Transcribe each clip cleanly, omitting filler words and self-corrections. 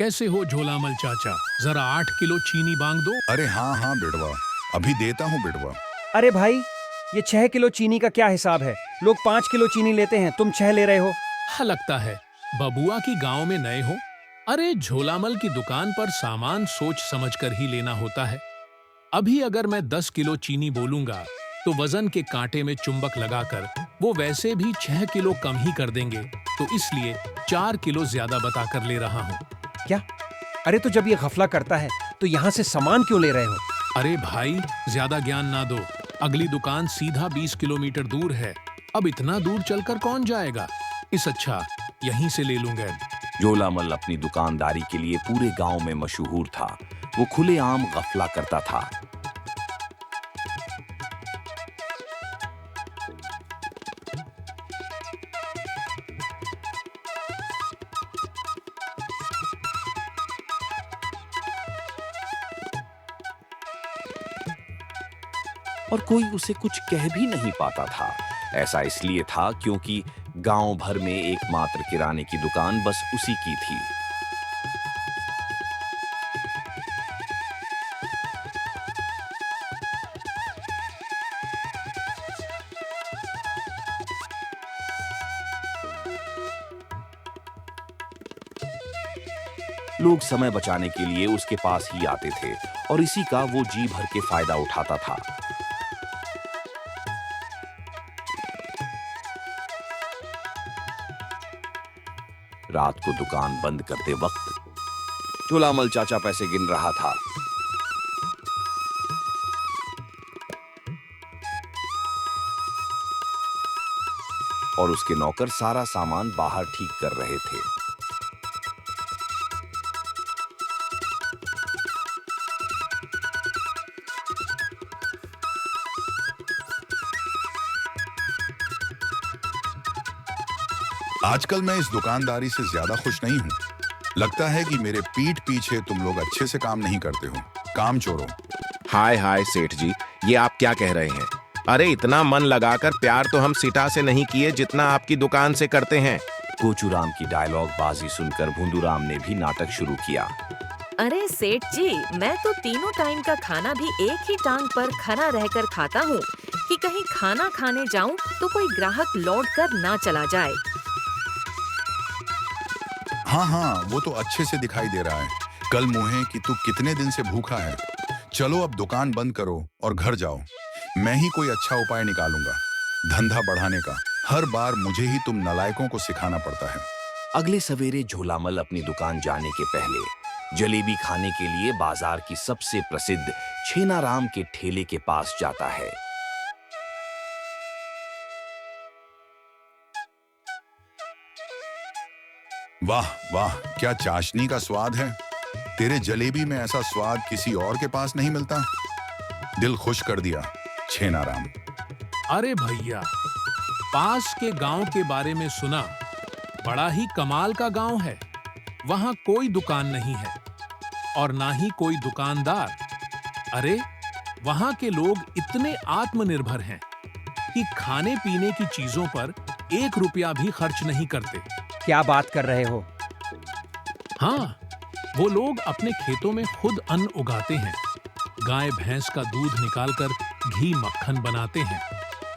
कैसे हो झोलामल चाचा? जरा 8 किलो चीनी बांग दो। अरे हाँ हाँ बिड़वा, अभी देता हूँ बिड़वा। अरे भाई, ये 6 किलो चीनी का क्या हिसाब है? लोग 5 किलो चीनी लेते हैं, तुम 6 ले रहे हो। हाँ, लगता है बबुआ की गांव में नए हो। अरे झोलामल की दुकान पर सामान सोच समझ कर ही लेना होता है। अभी अगर मैं 10 किलो चीनी बोलूंगा तो वजन के कांटे में चुंबक लगाकर वो वैसे भी 6 किलो कम ही कर देंगे, तो इसलिए 4 किलो ज्यादा बताकर ले रहा हूँ। क्या? अरे तो जब ये गफला करता है तो यहाँ से सामान क्यों ले रहे हो? अरे भाई, ज्यादा ज्ञान ना दो। अगली दुकान सीधा 20 किलोमीटर दूर है। अब इतना दूर चलकर कौन जाएगा? इस अच्छा यहीं से ले लूंगा। झोलामल अपनी दुकानदारी के लिए पूरे गांव में मशहूर था। वो खुलेआम गफला करता था। और कोई उसे कुछ कह भी नहीं पाता था। ऐसा इसलिए था क्योंकि गांव भर में एकमात्र किराने की दुकान बस उसी की थी। लोग समय बचाने के लिए उसके पास ही आते थे और इसी का वो जी भर के फायदा उठाता था। रात को दुकान बंद करते वक्त झोलामल चाचा पैसे गिन रहा था। और उसके नौकर सारा सामान बाहर ठीक कर रहे थे। आजकल मैं इस दुकानदारी से ज्यादा खुश नहीं हूँ। लगता है कि मेरे पीठ पीछे तुम लोग अच्छे से काम नहीं करते हो, काम चोरों। हाय हाय सेठ जी, ये आप क्या कह रहे हैं? अरे इतना मन लगाकर प्यार तो हम सिटा से नहीं किए जितना आपकी दुकान से करते हैं। कोचूराम की डायलॉग बाजी सुनकर भुंदूराम ने भी नाटक शुरू किया। अरे सेठ जी, मैं तो तीनों टाइम का खाना भी एक ही टांग पर खड़ा रहकर खाता हूँ कि कहीं खाना खाने जाऊँ तो कोई ग्राहक लौट कर ना चला जाए। हाँ हाँ, वो तो अच्छे से दिखाई दे रहा है। कल मुहे कि तू कितने दिन से भूखा है। चलो अब दुकान बंद करो और घर जाओ। मैं ही कोई अच्छा उपाय निकालूंगा धंधा बढ़ाने का। हर बार मुझे ही तुम नलायकों को सिखाना पड़ता है। अगले सवेरे झोलामल अपनी दुकान जाने के पहले जलेबी खाने के लिए बाजार की सबसे प्रसिद्ध छेनाराम के ठेले के पास जाता है। वाह वाह, क्या चाशनी का स्वाद है। तेरे जलेबी में ऐसा स्वाद किसी और के पास नहीं मिलता। दिल खुश कर दिया छेनाराम। अरे भैया, पास के गांव के बारे में सुना। बड़ा ही कमाल का गांव है। वहां कोई दुकान नहीं है और ना ही कोई दुकानदार। अरे वहां के लोग इतने आत्मनिर्भर हैं कि खाने पीने की चीजों पर 1 रुपया भी खर्च नहीं करते। क्या बात कर रहे हो? हाँ, वो लोग अपने खेतों में खुद अन्न उगाते हैं। गाय भैंस का दूध निकालकर घी मक्खन बनाते हैं।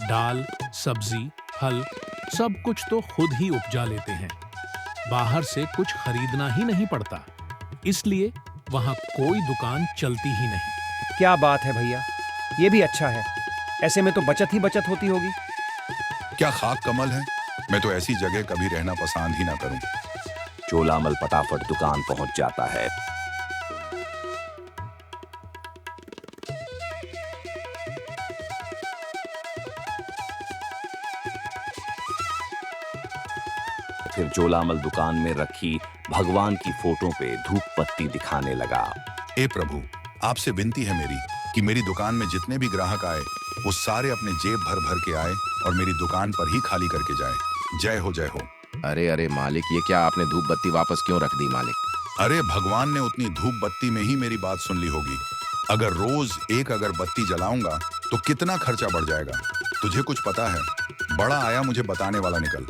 दाल, सब्जी, फल सब कुछ तो खुद ही उपजा लेते हैं। बाहर से कुछ खरीदना ही नहीं पड़ता। इसलिए वहां कोई दुकान चलती ही नहीं। क्या बात है भैया, ये भी अच्छा है। ऐसे में तो बचत ही बचत होती होगी। क्या खाक कमल है। मैं तो ऐसी जगह कभी रहना पसंद ही ना करूं। झोलामल फटाफट दुकान पहुंच जाता है। फिर झोलामल दुकान में रखी भगवान की फोटो पे धूप बत्ती दिखाने लगा। ए प्रभु, आपसे विनती है मेरी कि मेरी दुकान में जितने भी ग्राहक आए वो सारे अपने जेब भर भर के आए और मेरी दुकान पर ही खाली करके जाए। जय हो जय हो। अरे अरे मालिक, ये क्या आपने धूप बत्ती वापस क्यों रख दी मालिक? अरे भगवान ने उतनी धूप बत्ती में ही मेरी बात सुन ली होगी। अगर रोज एक अगरबत्ती जलाऊंगा तो कितना खर्चा बढ़ जाएगा। तुझे कुछ पता है? बड़ा आया मुझे बताने वाला निकल।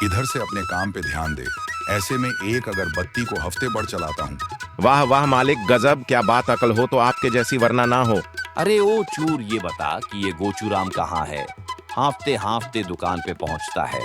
इधर से अपने काम पे ध्यान दे। ऐसे में एक अगरबत्ती को हफ्ते भर चलाता हूँ। वाह वाह मालिक, गजब, क्या बात, अकल हो तो आपके जैसी वरना ना हो। अरे ओ चूर, ये बता कि ये गोचूराम कहाँ है? हांफते हांफते दुकान पे पहुंचता है।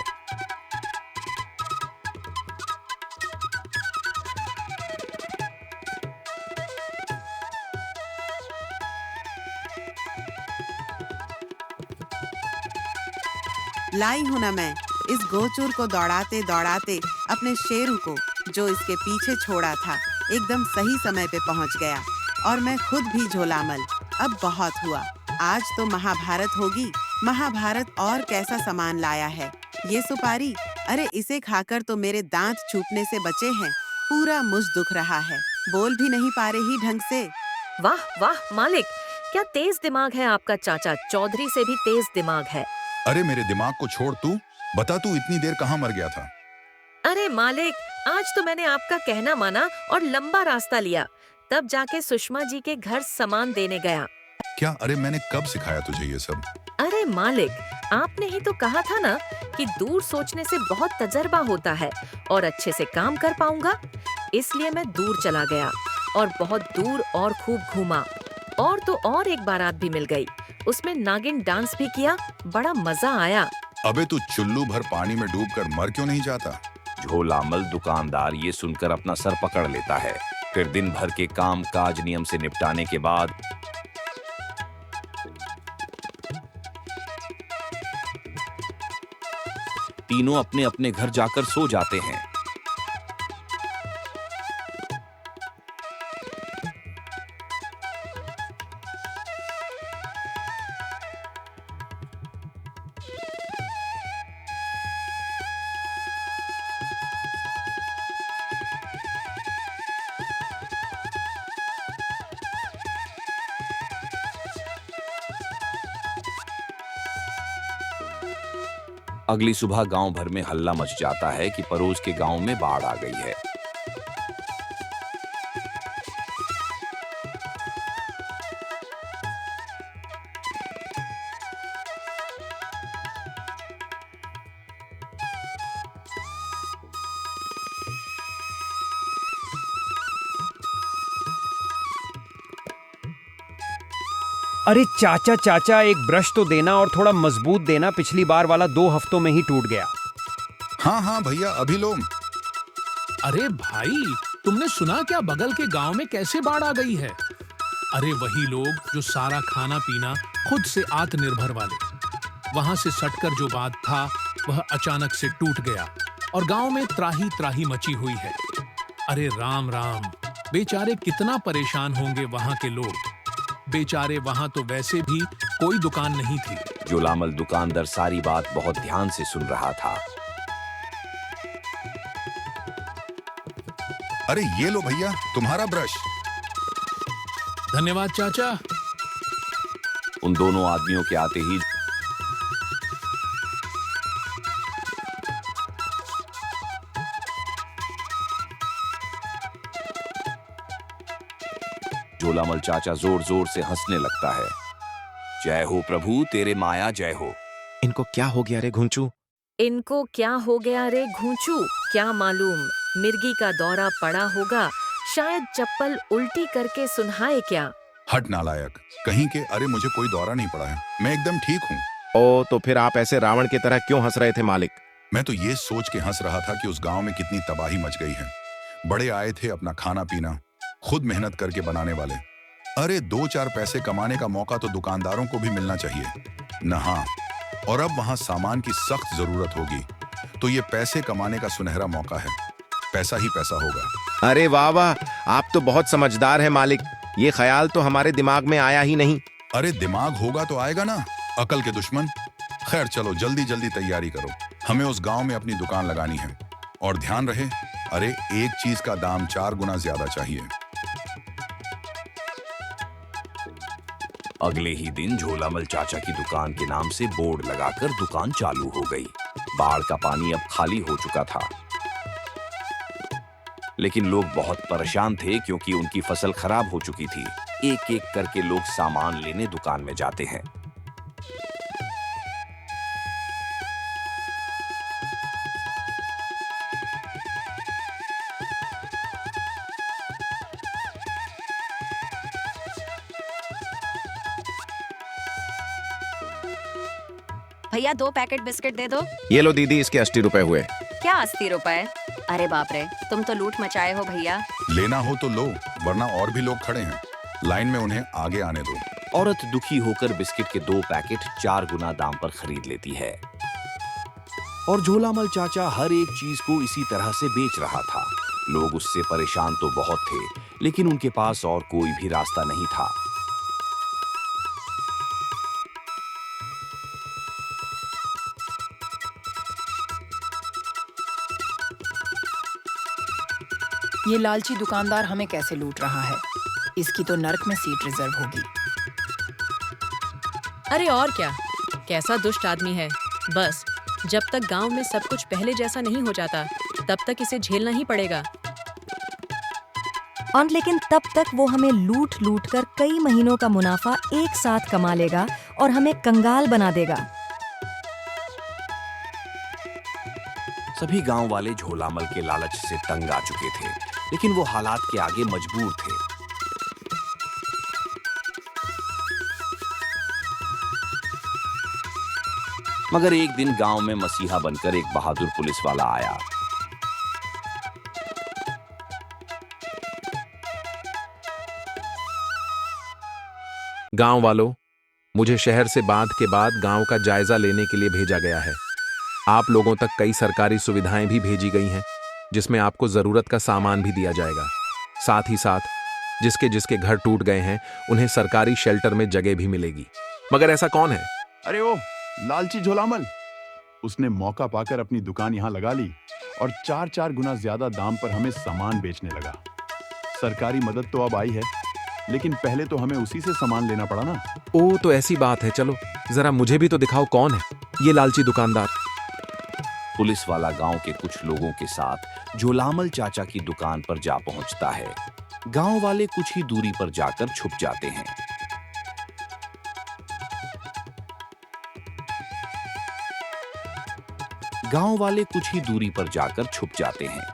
लाई हूं ना मैं इस गोचूर को दौड़ाते दौड़ाते अपने शेरू को, जो इसके पीछे छोड़ा था, एकदम सही समय पे पहुंच गया। और मैं खुद भी झोलामल। अब बहुत हुआ, आज तो महाभारत होगी। महाभारत और कैसा सामान लाया है ये सुपारी। अरे इसे खाकर तो मेरे दांत छूटने से बचे हैं। पूरा मुझ दुख रहा है, बोल भी नहीं पा रही ढंग से। वाह वाह मालिक, क्या तेज दिमाग है आपका चाचा, चौधरी से भी तेज दिमाग है। अरे मेरे दिमाग को छोड़, तू बता, तू इतनी देर कहाँ मर गया था? अरे मालिक, आज तो मैंने आपका कहना माना और लंबा रास्ता लिया, तब जाके सुषमा जी के घर सामान देने गया। क्या? अरे मैंने कब सिखाया तुझे ये सब? अरे मालिक, आपने ही तो कहा था ना कि दूर सोचने से बहुत तजर्बा होता है और अच्छे से काम कर पाऊंगा। इसलिए मैं दूर चला गया और बहुत दूर और खूब घूमा। और तो और एक बारात भी मिल गई, उसमें नागिन डांस भी किया, बड़ा मजा आया। अबे तू चुल्लू भर पानी में डूबकर मर क्यों नहीं जाता? झोलामल दुकानदार ये सुनकर अपना सर पकड़ लेता है। फिर दिन भर के काम काज नियम से निपटाने के बाद तीनों अपने अपने घर जाकर सो जाते हैं। अगली सुबह गांव भर में हल्ला मच जाता है कि पड़ोस के गांव में बाढ़ आ गई है। अरे चाचा चाचा, एक ब्रश तो देना और थोड़ा मजबूत देना, पिछली बार वाला 2 हफ्तों में ही टूट गया। हाँ हाँ भैया, अभी लो। अरे भाई, तुमने सुना क्या बगल के गांव में कैसे बाढ़ आ गई है? अरे वही लोग जो सारा खाना पीना खुद से आत्मनिर्भर वाले, वहां से सटकर जो बात था वह अचानक से टूट गया और गांव में त्राही त्राही मची हुई है। अरे राम राम, बेचारे कितना परेशान होंगे वहां के लोग। बेचारे, वहां तो वैसे भी कोई दुकान नहीं थी। झोलामल दुकानदार सारी बात बहुत ध्यान से सुन रहा था। अरे ये लो भैया, तुम्हारा ब्रश। धन्यवाद चाचा। उन दोनों आदमियों के आते ही झोलामल चाचा जोर जोर से हंसने लगता है। जय हो प्रभु, तेरे माया जय हो। इनको क्या हो गया रे घुंचू? इनको क्या हो गया रे घूंचू, क्या मालूम, मिर्गी का दौरा पड़ा होगा, शायद चप्पल उल्टी करके सुनहाए क्या। हट नालायक कहीं के। अरे मुझे कोई दौरा नहीं पड़ा है, मैं एकदम ठीक हूँ। ओ, तो फिर आप ऐसे रावण की तरह क्यों हंस रहे थे मालिक? मैं तो ये सोच के हंस रहा था कि उस गांव में कितनी तबाही मच गई है। बड़े आए थे अपना खाना पीना खुद मेहनत करके बनाने वाले। अरे 2-4 पैसे कमाने का मौका तो दुकानदारों को भी मिलना चाहिए न। हाँ, और अब वहां सामान की सख्त जरूरत होगी, तो ये पैसे कमाने का सुनहरा मौका है। पैसा ही पैसा होगा। अरे वाह वाह, आप तो बहुत समझदार हैं मालिक। ये ख्याल तो हमारे दिमाग में आया ही नहीं। अरे दिमाग होगा तो आएगा ना, अकल के दुश्मन। खैर चलो जल्दी जल्दी तैयारी करो, हमें उस गांव में अपनी दुकान लगानी है। और ध्यान रहे, अरे एक चीज का दाम 4 गुना ज्यादा चाहिए। अगले ही दिन झोलामल चाचा की दुकान के नाम से बोर्ड लगाकर दुकान चालू हो गई। बाढ़ का पानी अब खाली हो चुका था, लेकिन लोग बहुत परेशान थे क्योंकि उनकी फसल खराब हो चुकी थी। एक एक करके लोग सामान लेने दुकान में जाते हैं। भैया 2 पैकेट बिस्किट दे दो। ये लो दीदी, इसके 80 रुपए हुए। क्या 80 रुपए? अरे बाप रे, तुम तो लूट मचाए हो भैया। लेना हो तो लो, वरना और भी लोग खड़े हैं लाइन में, उन्हें आगे आने दो। औरत दुखी होकर बिस्किट के 2 पैकेट 4 गुना दाम पर खरीद लेती है। और झोलामल चाचा हर एक चीज को इसी तरह से बेच रहा था। लोग उससे परेशान तो बहुत थे, लेकिन उनके पास और कोई भी रास्ता नहीं था। ये लालची दुकानदार हमें कैसे लूट रहा है। इसकी तो नर्क में सीट रिजर्व होगी। अरे और क्या, कैसा दुष्ट आदमी है। बस जब तक गांव में सब कुछ पहले जैसा नहीं हो जाता, तब तक इसे झेलना ही पड़ेगा। और लेकिन तब तक वो हमें लूट लूट कर कई महीनों का मुनाफा एक साथ कमा लेगा और हमें कंगाल बना देगा। सभी गांव वाले झोलामल के लालच से तंग आ चुके थे, लेकिन वो हालात के आगे मजबूर थे। मगर एक दिन गांव में मसीहा बनकर एक बहादुर पुलिस वाला आया। गांव वालों, मुझे शहर से बांध के बाद गांव का जायजा लेने के लिए भेजा गया है। आप लोगों तक कई सरकारी सुविधाएं भी भेजी गई हैं, जिसमें आपको जरूरत का सामान भी दिया जाएगा। साथ ही साथ जिसके जिसके घर टूट गए हैं, उन्हें सरकारी शेल्टर में जगह भी मिलेगी। मगर ऐसा कौन है? अरे ओ लालची झोलामल, उसने मौका पाकर अपनी दुकान यहाँ लगा ली और 4-4 गुना ज्यादा दाम पर हमें सामान बेचने लगा। सरकारी मदद तो अब आई है, लेकिन पहले तो हमें उसी से सामान लेना पड़ा ना। ओ तो ऐसी बात है, चलो जरा मुझे भी तो दिखाओ कौन है ये लालची दुकानदार। पुलिस वाला गांव के कुछ लोगों के साथ झोलामल चाचा की दुकान पर जा पहुंचता है। गांव वाले कुछ ही दूरी पर जाकर छुप जाते हैं। गांव वाले कुछ ही दूरी पर जाकर छुप जाते हैं।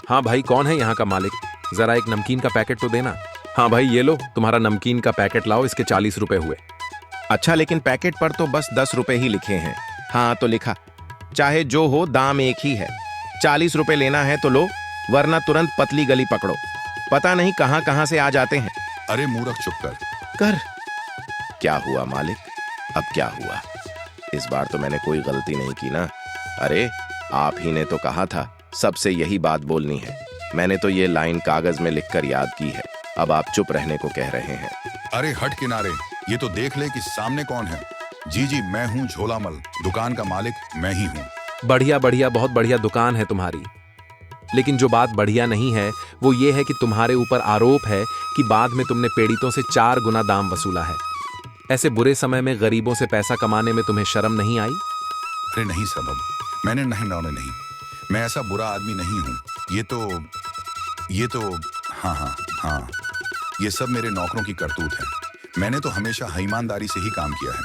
हाँ भाई, कौन है यहाँ का मालिक? जरा एक नमकीन का पैकेट तो देना। हाँ भाई, ये लो तुम्हारा नमकीन का पैकेट लाओ, इसके 40 रुपए हुए। अच्छा, लेकिन पैकेट पर तो बस 10 रुपए ही लिखे हैं। हाँ तो लिखा, चाहे जो हो दाम एक ही है। 40 रुपए लेना है तो लो, वरना तुरंत पतली गली पकड़ो। पता नहीं कहां कहां से आ जाते हैं। अरे मूर्ख, चुप कर। कर क्या हुआ मालिक? अब क्या हुआ? इस बार तो मैंने कोई गलती नहीं की ना। अरे आप ही ने तो कहा था सबसे यही बात बोलनी है। मैंने तो ये लाइन कागज में लिखकर याद की है। अब आप चुप रहने को कह रहे हैं। अरे हट किनारे, ये तो देख ले कि सामने कौन है। जी, मैं हूँ झोलामल, दुकान का मालिक मैं ही हूँ। बढ़िया बढ़िया, बहुत बढ़िया दुकान है तुम्हारी। लेकिन जो बात बढ़िया नहीं है वो ये है कि तुम्हारे ऊपर आरोप है कि बाद में तुमने पीड़ितों से 4 गुना दाम वसूला है। ऐसे बुरे समय में गरीबों से पैसा कमाने में तुम्हें शर्म नहीं आई? अरे नहीं सबब, मैंने नहीं, मैं ऐसा बुरा आदमी नहीं हूँ। ये तो हाँ, ये सब मेरे नौकरों की करतूत है। मैंने तो हमेशा ईमानदारी से ही काम किया है।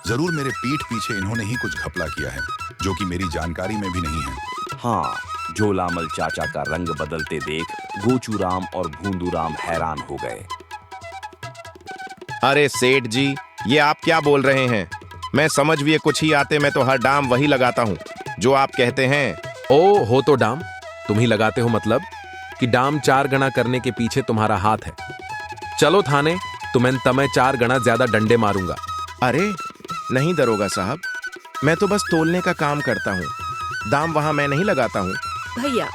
जरूर मेरे पीठ पीछे इन्होंने ही कुछ घपला किया है, जो कि मेरी जानकारी में भी नहीं है। हाँ, झोलामल चाचा का रंग बदलते देख गोचूराम और भूंदूराम हैरान हो गए। अरे सेठ जी, ये आप क्या बोल रहे हैं? मैं समझ भी कुछ ही आते, मैं तो हर दाम वही लगाता हूँ जो आप कहते हैं। ओ हो तो डाम तुम ही लगाते हो, मतलब कि डाम 4 गना करने के पीछे तुम्हारा हाथ है। चलो थाने, तुम्हें 4 गना ज्यादा डंडे मारूंगा। अरे नहीं दरोगा साहब, मैं तो बस तोलने का काम करता हूँ, दाम वहां मैं नहीं लगाता हूँ। भैया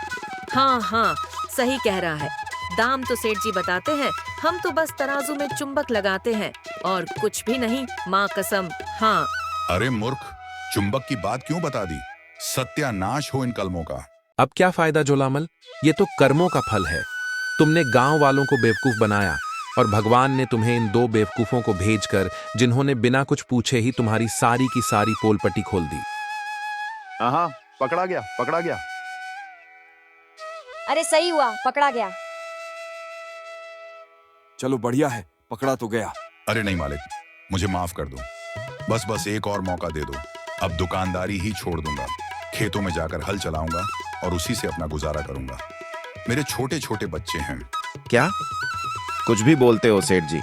हाँ, सही कह रहा है। दाम तो सेठ जी बताते हैं, हम तो बस तराजू में चुंबक लगाते हैं और कुछ भी नहीं, माँ कसम। हाँ। अरे मूर्ख, चुंबक की बात क्यों बता दी? सत्यानाश हो इन कलमों का। अब क्या फायदा झोलामल, ये तो कर्मों का फल है। तुमने गांव वालों को बेवकूफ बनाया और भगवान ने तुम्हें इन 2 बेवकूफों को भेजकर, जिन्होंने बिना कुछ पूछे ही तुम्हारी सारी की सारी पोलपट्टी खोल दी। हाँ, पकड़ा गया। अरे सही हुआ, पकड़ा गया। चलो बढ़िया है, पकड़ा तो गया। अरे नहीं मालिक, मुझे माफ कर दो। बस एक और मौका दे दो। अब दुकानदारी ही छोड़ दूंगा, खेतों में जाकर हल चलाऊंगा और उसी से अपना गुजारा करूंगा। मेरे छोटे छोटे बच्चे हैं। क्या? कुछ भी बोलते हो सेठ जी,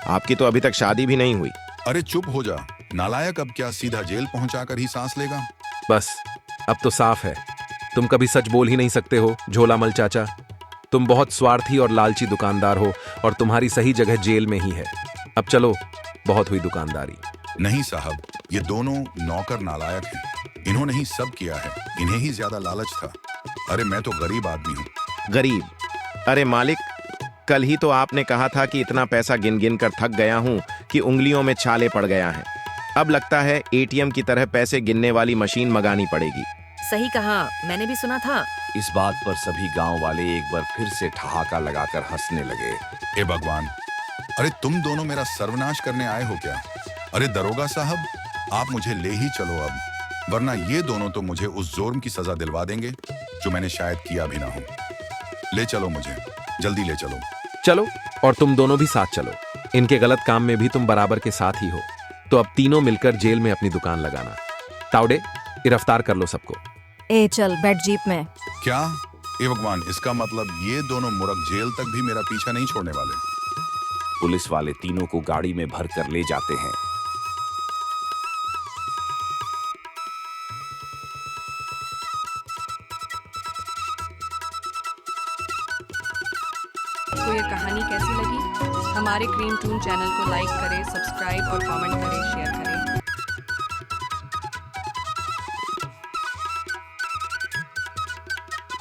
आपकी तो अभी तक शादी भी नहीं हुई। अरे चुप हो जा नालायक, अब क्या सीधा जेल पहुंचाकर ही सांस लेगा? बस अब तो साफ है, तुम कभी सच बोल ही नहीं सकते हो झोलामल चाचा। तुम बहुत स्वार्थी और लालची दुकानदार हो और तुम्हारी सही जगह जेल में ही है। अब चलो, बहुत हुई दुकानदारी। नहीं साहब, ये दोनों नौकर नालायक हैं। इन्होंने ही सब किया है, इन्हें ही ज्यादा लालच था। अरे मैं तो गरीब आदमी हूँ। गरीब? अरे मालिक, कल ही तो आपने कहा था कि इतना पैसा गिन गिन कर थक गया हूँ कि उंगलियों में छाले पड़ गया है। अब लगता है एटीएम की तरह पैसे गिनने वाली मशीन मंगानी पड़ेगी। सही कहा, मैंने भी सुना था। इस बात पर सभी गांव वाले एक बार फिर से ठहाका लगाकर हंसने लगे। हे भगवान, अरे तुम दोनों मेरा सर्वनाश करने आए हो क्या? अरे दरोगा साहब, आप मुझे ले ही चलो अब, वरना ये दोनों तो मुझे उस जुर्म की सजा दिलवा देंगे जो मैंने शायद किया भी ना हो। ले चलो मुझे, जल्दी ले चलो। चलो, और तुम दोनों भी साथ चलो। इनके गलत काम में भी तुम बराबर के साथ ही हो। तो अब तीनों मिलकर जेल में अपनी दुकान लगाना। तावड़े, गिरफ्तार कर लो सबको। ए चल बैठ जीप में। क्या? हे भगवान, इसका मतलब ये दोनों मुर्ख जेल तक भी मेरा पीछा नहीं छोड़ने वाले। पुलिस वाले तीनों को गाड़ी में भर कर ले जाते हैं। आपको ये कहानी कैसी लगी? हमारे क्रीम टून चैनल को लाइक करें, सब्सक्राइब और कमेंट करें, शेयर करें।